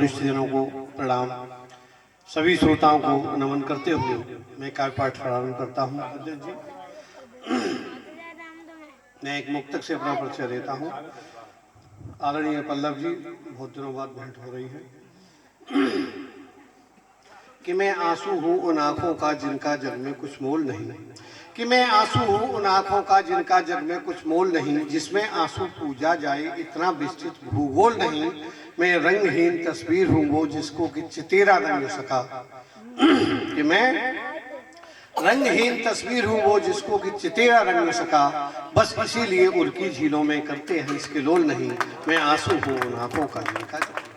जनों को प्रणाम, सभी श्रोताओं को नमन करते हुए मैं काव्य पाठ प्रारंभ करता हूँ। अध्यक्ष जी, मैं एक मुक्तक से अपना परिचय देता हूँ। आदरणीय पल्लव जी, बहुत दिनों बाद भेंट हो रही है। कि मैं आंसू हूँ उन आँखों का जिनका जग में कुछ मोल नहीं, कि मैं आंसू हूँ उन आँखों का जिनका जग में कुछ मोल नहीं, जिसमें आंसू पूजा जाए इतना विस्तृत भूगोल नहीं। मैं रंगहीन तस्वीर हूँ वो जिसको कि चितेरा रंग सका। कि मैं रंगहीन तस्वीर हूँ वो जिसको कि चितेरा रंग न सका, बस इसीलिए उनकी झीलों में करते हैं इसके लोल नहीं। मैं आंसू हूँ उन आँखों का जिनका जग में।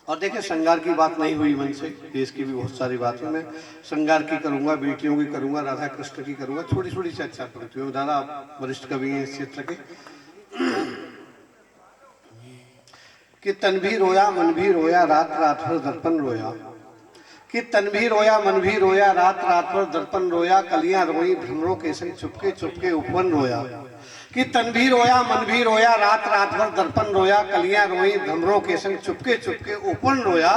और देखिए, श्रृंगार की बात नहीं हुई मन से, देश की भी बहुत सारी बातें मैं श्रृंगार की करूंगा, बेटियों की करूंगा, राधा कृष्ण की करूंगा, थोड़ी थोड़ी चर्चा करती हूँ। दादा आप वरिष्ठ कवि हैं इस क्षेत्र के। कि तन भी रोया मन भी रोया रात रात भर दर्पण रोया, कि तन भी रोया मन भी रोया रात रात भर दर्पण रोया, कलियां रोई भ्रमरों के संग चुपके चुपके उपवन रोया। कि तन भी रोया मन भी रोया रात रात भर दर्पण रोया, कलियां रोई भ्रमरों के संग चुपके चुपके उपवन रोया।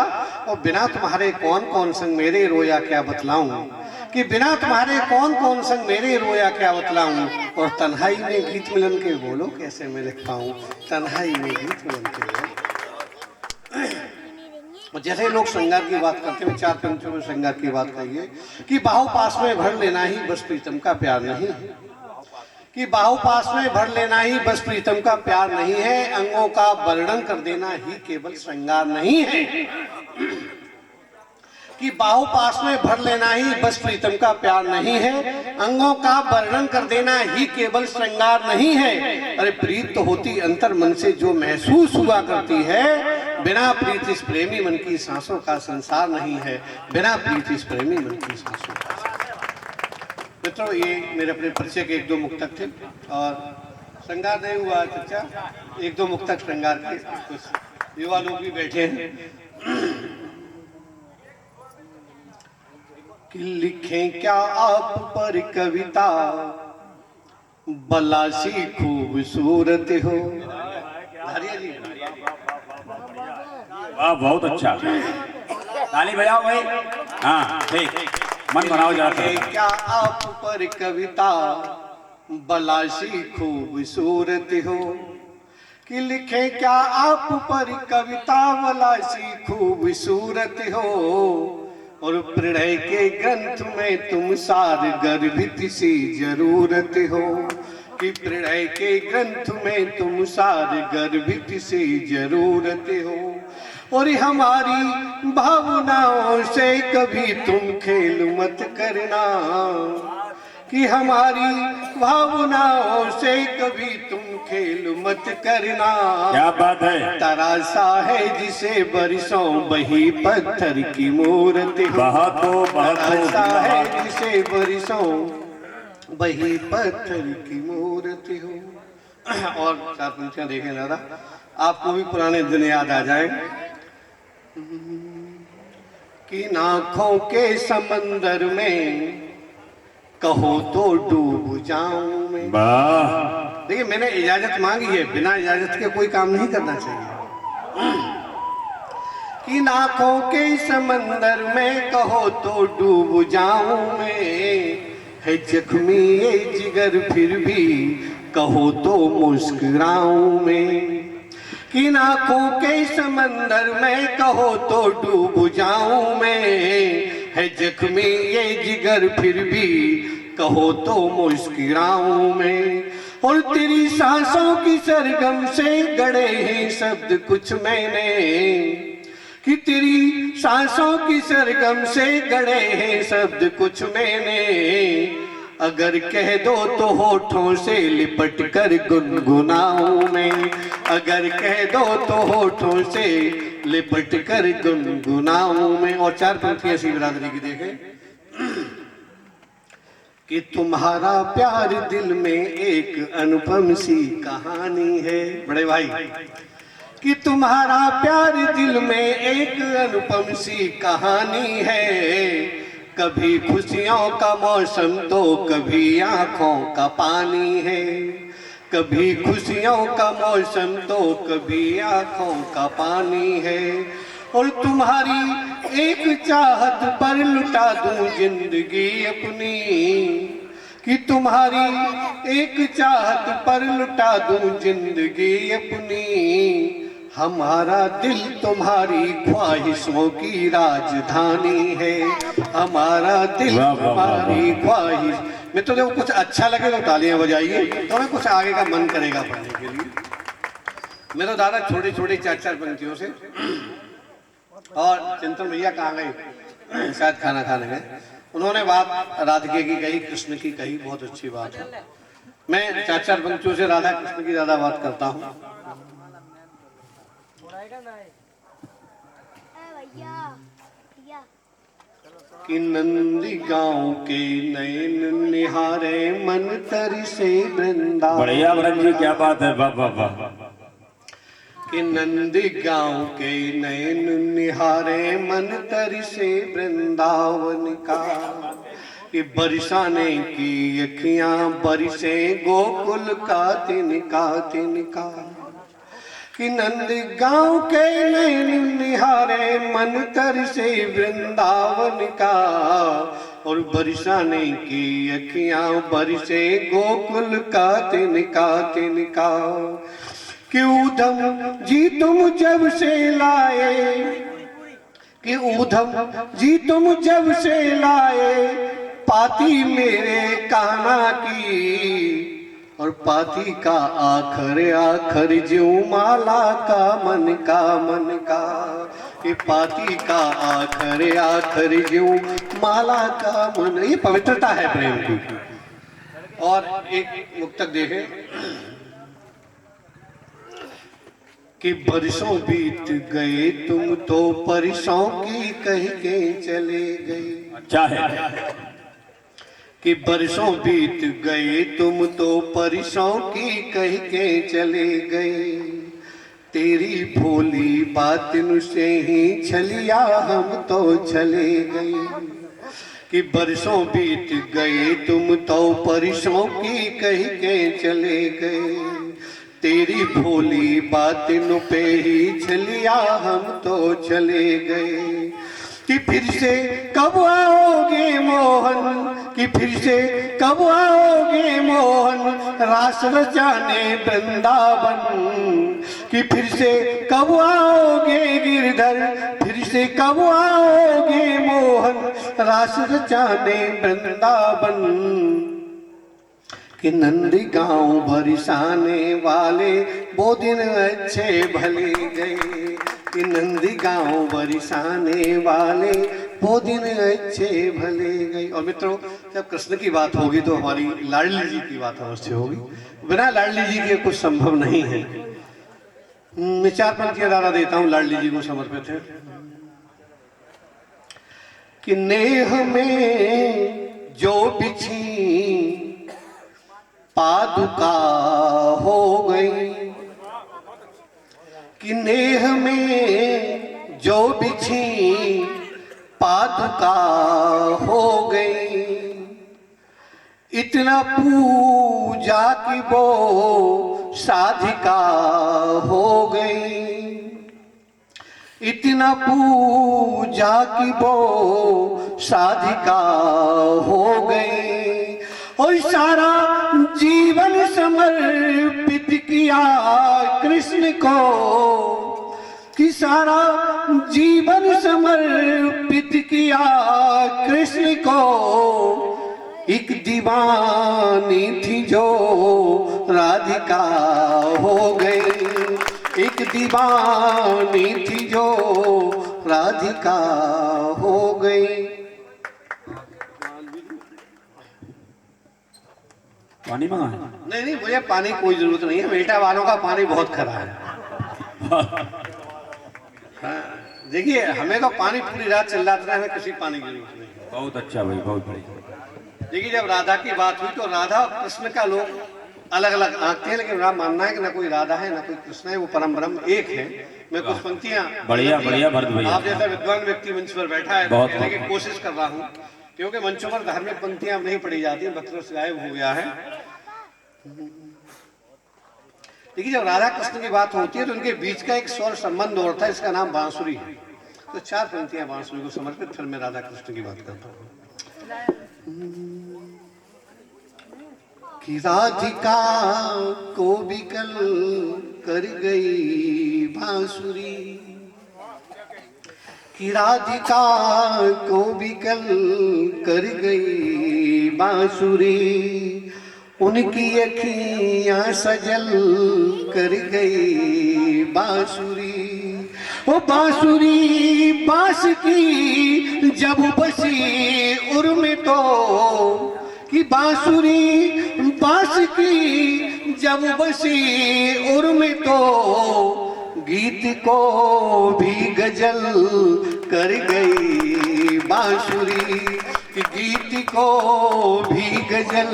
और बिना तुम्हारे कौन कौन संग मेरे रोया क्या बतलाऊं, कि बिना तुम्हारे कौन कौन संग मेरे रोया क्या बतलाऊं। और तन्हाई में गीत मिलन के बोलो कैसे मैं लिख पाऊं, तन्हाई में गीत मिलन के बोलो। जैसे लोग श्रृंगार की बात करते हैं, चार पंक्तियों में श्रृंगार की बात कहिए। कि बाहु पास में भर लेना ही बस प्रीतम का प्यार नहीं है, कि बाहु पास में भर लेना ही बस प्रीतम का प्यार नहीं है, अंगों का वर्णन कर देना ही केवल श्रृंगार नहीं है। कि बाहु पास में भर लेना ही बस प्रीतम का प्यार नहीं है, अंगों का वर्णन कर देना ही केवल श्रृंगार नहीं है। अरे प्रीत तो होती अंतर मन से जो महसूस हुआ करती है, बिना प्रीत इस प्रेमी मन की सांसों का संसार नहीं है, बिना प्रीत इस प्रेमी मन की सांसों का। मित्रों, ये मेरे अपने परिचय के एक दो मुक्तक थे और श्रृंगार नहीं हुआ चर्चा, एक दो मुक्तक श्रृंगार के, कुछ युवा लोग भी बैठे हैं। कि लिखें क्या आप पर कविता भला सी खूबसूरत हो। जी, वाह, बहुत अच्छा, ताली बजाओ भाई। हाँ ठीक, मन बनाओ जाते। क्या आप पर कविता भला सी खूबसूरत हो, कि लिखे क्या आप पर कविता भला सी खूबसूरत हो। और प्रणय के ग्रंथ में तुम सार गर्भित सी जरूरत हो, कि प्रणय के ग्रंथ में तुम सार गर्भित सी जरूरत हो। और हमारी भावनाओं से कभी तुम खेल मत करना, कि हमारी भावनाओं से कभी तुम खेल मत करना। क्या बात है। तरासा है जिसे बरसों बही पत्थर की मूरत हो, तरासा है जिसे बरसों बही पत्थर की मूरत हो। और चार पंक्तियां देखें दादा, आपको भी पुराने दिन याद आ जाए। कि नाखों के समंदर में कहो तो डूब जाऊं मैं। देखिए, मैंने इजाजत मांगी है, बिना इजाजत के कोई काम नहीं करना चाहिए। कि नाखों के समंदर में कहो तो डूब जाऊं मैं, है जख्मी ये जिगर फिर भी कहो तो मुस्कुराऊं मैं। कि नाखों के समंदर में कहो तो डूब जाऊं मैं, है जख्मी ये जिगर फिर भी कहो तो मुस्कुराऊं मैं। और तेरी सांसों की सरगम से गढ़े हैं शब्द कुछ मैंने, कि तेरी सांसों की सरगम से गढ़े हैं शब्द कुछ मैंने। अगर कह दो तो होठों से लिपट कर गुनगुनाऊं मैं, अगर कह दो तो होठों से लिपट कर गुनगुनाऊं मैं। और चार पंक्तियां ऐसी बिरादरी की देखें। कि तुम्हारा प्यार दिल में एक अनुपम सी कहानी है। बड़े भाई, कि तुम्हारा प्यार दिल में एक अनुपम सी कहानी है, कभी खुशियों का मौसम तो कभी आंखों का पानी है, कभी खुशियों का मौसम तो कभी आंखों का पानी है, और तुम्हारी एक चाहत पर लुटा दूं जिंदगी अपनी, कि तुम्हारी एक चाहत पर लुटा दूं जिंदगी अपनी। हमारा दिल तुम्हारी ख्वाहिशों की राजधानी है, हमारा दिल तुम्हारी ख्वाहिश। मैं तो देखो कुछ अच्छा लगे तो तालियां बजाइए, तो हमें कुछ आगे का मन करेगा पढ़ने के लिए। मैं तो दादा छोटी छोटी 4-4 पंक्तियों से। और चिंतन भैया कहाँ गए? शायद खाना खाने गए। उन्होंने बात राधिके की कही, कृष्ण की कही, बहुत अच्छी बात है। मैं 4-4 पंक्तियों से राधा कृष्ण की ज्यादा बात करता हूँ। कि नंदी गांव के नैन निहारे मन तरी से वृंदावन। बढ़िया ब्रह्म जी, क्या बात है, वाह वाह वाह। कि नंदी गांव के नैन निहारे मन तरी से वृंदावन का, कि बरसाने की अखियां बरसे गोकुल का तिनका तिनका। कि नंदी गांव के नैन निहारे मन तरसे वृंदावन का, और बरसाने की अखियां बरसे गोकुल का तिनका तिनका। कि ऊधम जी तुम जब से लाए, कि ऊधम जी तुम जब से लाए पाती मेरे कान्हा की, और पाती का आखर आखर ज्यों माला का मन का मन का। कि पाती का आखर आखर ज्यों माला का मन। ये पवित्रता है प्रेम की। और एक मुक्तक देखें कि बरसों बीत गए तुम तो परिसों की कह के चले गए। अच्छा है। कि बरसों बीत गए तुम तो परिसों की कह के चले गए, तेरी भोली बातिन से ही छलिया हम तो चले गए। कि बरसों बीत गए तुम तो परिसों की कह के चले गए, तेरी भोली बातिन पे ही छलिया हम तो चले गए। कि फिर से कब आओगे मोहन, कि फिर से कब आओगे मोहन रास रचाने वृंदावन। कि फिर से कब आओगे गिरधर, फिर से कब आओगे मोहन रास रचाने वृंदावन। कि नंदी गांव बरसाने वाले वो दिन अच्छे भले गए, कि नंदी गांव बरसाने वाले वो दिन अच्छे भले गए। और मित्रों, जब कृष्ण की बात होगी तो हमारी लाडली जी की बात अवश्य होगी, बिना लाडली जी के कुछ संभव नहीं है। मैं 4 पंक्तियां दादा देता हूं, लाडली जी को समर्पित है। कि नेह में जो बिछी पादुका हो गई, कि नेह में जो बिछी पादुका हो गई, इतना पूजा की वो साधिका हो गई, इतना पूजा की वो साधिका हो गई। और सारा जीवन समर्पित किया कृष्ण को, कि सारा जीवन समर्पित किया कृष्ण को। एक दीवानी थी जो राधिका हो गई, एक दीवानी थी जो राधिका हो गई। पानी मंगा? नहीं नहीं, मुझे पानी कोई जरूरत नहीं है, बेटा वालों का पानी बहुत खरा है। हाँ, देखिए हमें तो पानी पूरी रात चल जाता है, हमें किसी पानी की जरूरत नहीं। बहुत अच्छा भाई, बहुत बढ़िया। देखिए जब राधा की बात हुई तो राधा और कृष्ण का लोग अलग अलग आंकते हैं, लेकिन मेरा मानना है कि ना कोई राधा है ना कोई कृष्ण है, वो परम ब्रह्म एक है। मैं कुछ पंक्तियां बढ़िया बढ़िया भरत भैया, आप जैसा विद्वान व्यक्ति मंच पर बैठा है बहुत कहने की कोशिश कर रहा हूँ, क्योंकि मंचों पर धार्मिक पंक्तियां नहीं पढ़ी जाती, बकरों से गायब हो गया है। देखिए जब राधा कृष्ण की बात होती है तो उनके बीच का एक स्वर संबंध और था, इसका नाम बांसुरी है। तो 4 पंक्तियां बांसुरी को समर्पित, फिर मैं राधा कृष्ण की बात करता हूँ। कि राधिका को विकल कर गई बांसुरी, कि राधिका को विकल कर गई बांसुरी, उनकी अखियां सजल कर गई बांसुरी। वो बांसुरी बांस की जब बसी उर में तो, कि बांसुरी बांस की जब बसी उर में तो, गीत को भी गजल कर गई बांसुरी, कि गीत को भी गजल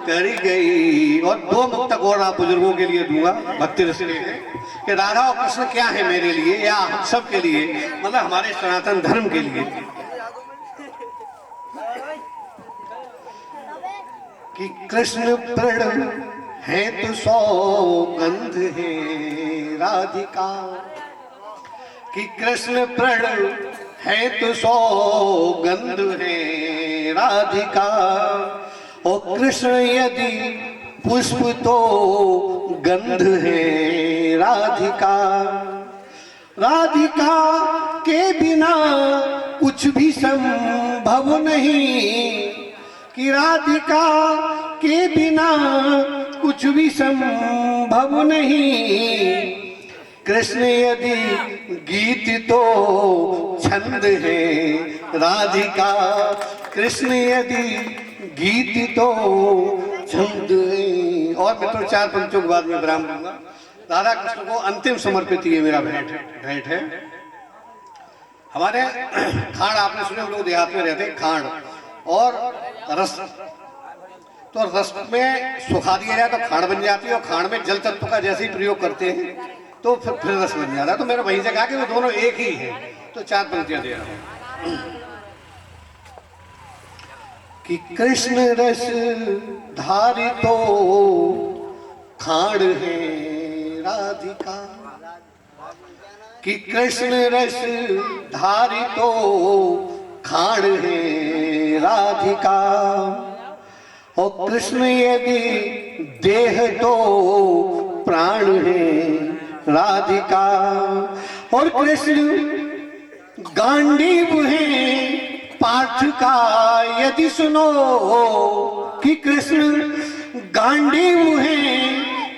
कर गई। और 2 मुक्तक और आप बुजुर्गों के लिए दूंगा भक्ति रस कि राधा और कृष्ण क्या है मेरे लिए या हम सब के लिए, मतलब हमारे सनातन धर्म के लिए। कि कृष्ण प्रण है तो सौगंध है राधिका, कि कृष्ण प्रण है तो सौगंध है राधिका, और कृष्ण यदि पुष्प तो गंध है राधिका। राधिका के बिना कुछ भी संभव नहीं, कि राधिका के बिना कुछ भी संभव नहीं, कृष्ण यदि गीत तो छंद है राधिका, कृष्ण यदि गीत तो छंद है। और मैं तो 4 पंक्तियों के बाद में विराम दूंगा। राधा कृष्ण को अंतिम समर्पित ये मेरा भेंट है। हमारे खांड आपने सुने, हम लोग देहात में रहते हैं, खांड और रस, तो रस में सुखा दिया जाए तो खांड बन जाती है, और खांड में जल तत्व का जैसे ही प्रयोग करते हैं तो फिर रस बन जाता है। तो मैंने वहीं से कहा कि वो दोनों एक ही है, तो 4 पंक्तियां दे रहा हूं। कि कृष्ण रस धारी तो खांड है राधिका, कि कृष्ण रस धारी तो खांड है राधिका, और कृष्ण यदि देह तो प्राण है राधिका, और कृष्ण गांडीव है पार्थ का यदि सुनो, कि कृष्ण गांडीव है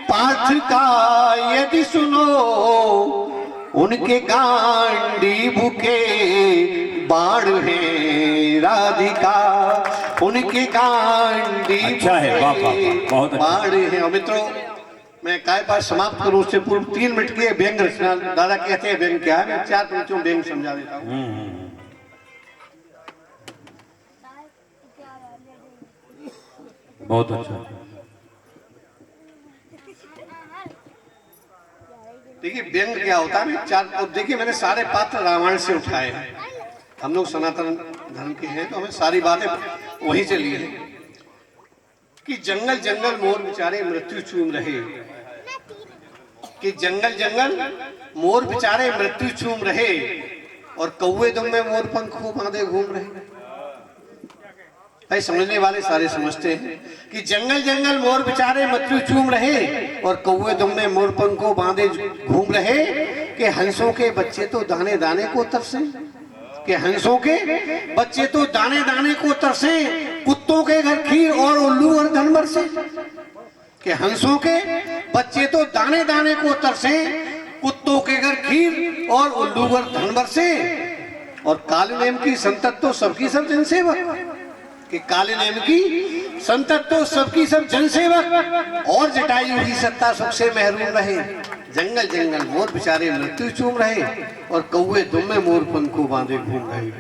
पार्थ का यदि सुनो, उनके गांडीव के बाण है राधिका, उनके गांडीव बहुत बाण है। और मित्रों मैं काय पास समाप्त करूं उससे पूर्व 3 मिनट के व्यंग रचना, दादा कहते हैं व्यंग क्या है, मैं 4 पंक्तियों व्यंग समझा देता हूं। बहुत अच्छा। देखिए व्यंग क्या होता है, 4 देखिए मैंने सारे पात्र रामायण से उठाए हैं, हम लोग सनातन धर्म के हैं तो हमें सारी बातें वहीं से ली हैं। कि जंगल जंगल मोर बेचारे मृत्यु चूम रहे, कि जंगल जंगल मोर बेचारे मृत्यु चूम रहे, और कौवे दुम में मोर पंख को बांधे घूम रहे। भाई समझने वाले सारे समझते हैं कि जंगल जंगल मोर बेचारे मृत्यु चूम रहे, और कौवे दुम में मोर पंख को बांधे घूम रहे, कि हंसों के बच्चे तो दाने दाने को तरसे, कि हंसों के बच्चे तो दाने दाने को तरसे, कुत्तों के घर खीर और उल्लू और धन बरसे, कि हंसों के बच्चे तो दाने दाने को तरसे, कुत्तों के घर खीर और उल्लू और धन बरसे, और काले नेम की संतत तो सबकी सब जनसेवक, कि काले नेम की संतत तो सबकी सब जनसेवक, और जटायु की सत्ता सुख से महरूम रहे। जंगल जंगल मोर बेचारे मृत्यु चूम रहे, और कौवे दुम में मोर पंख को बांधे घूम रहे।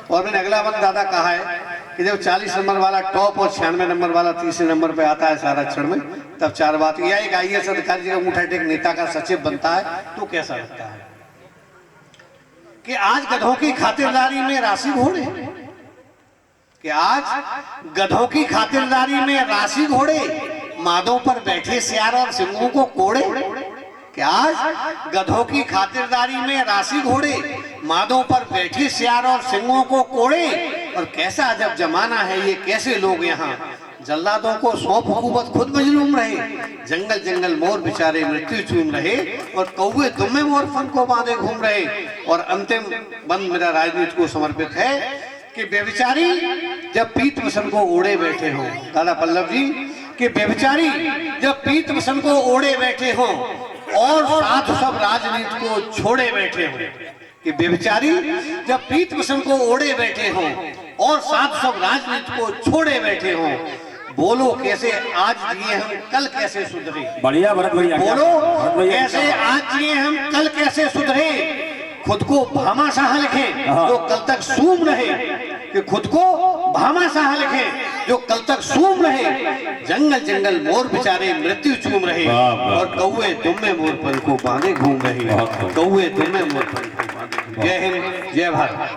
और मैंने अगला बंद दादा कहा है कि जब 40 नंबर वाला टॉप और 96 नंबर वाला 30 नंबर पे आता है सारा क्षण में, तब 4 बात, या एक IAS अधिकारी का मुंह एक नेता का सचिव बनता है तो कैसा लगता है। कि आज गधों की खातिरदारी में राशि घोड़े, कि आज गधों की खातिरदारी में राशि घोड़े, मादों पर बैठे सियार और सिंहों को कोड़े। क्या आज गधों की खातिरदारी में राशि घोड़े, मादों पर बैठे सियार और सिंहों को कोड़े। और कैसा अजब जमाना है ये, कैसे लोग यहाँ जल्लादों को सौंप हुकूमत खुद मजलूम रहे। जंगल जंगल मोर बेचारे मृत्यु चूम रहे, और कौवे दुम्मे मोर फन को बांधे घूम रहे। और अंतिम बंद मेरा राजनीति को समर्पित है कि बेविचारी जब पीत वसन को ओढ़े बैठे हो, दादा पल्लव जी, कि बेविचारी जब पीत वसन को ओढ़े बैठे हो और साधु सब राजनीति को छोड़े बैठे हो। कि बेविचारी जब पीत वसन को ओढ़े बैठे हो और साधु सब राजनीति को छोड़े बैठे हो। बोलो कैसे आज जिए हम, कल कैसे सुधरे। बढ़िया भरत भैया, बोलो कैसे आज जिए हम, कल कैसे सुधरे। खुद को भामाशाह लिखे जो कल तक सूम रहे, कि खुद को भामाशाह लिखे जो कल तक सूम रहे। जंगल जंगल मोर बेचारे मृत्यु चूम रहे, और कौवे दुम्मे मोर पर को बांधे घूम रहे। कौवे दुम्मे मोर पर को बांधे। जय हिंद, जय भारत।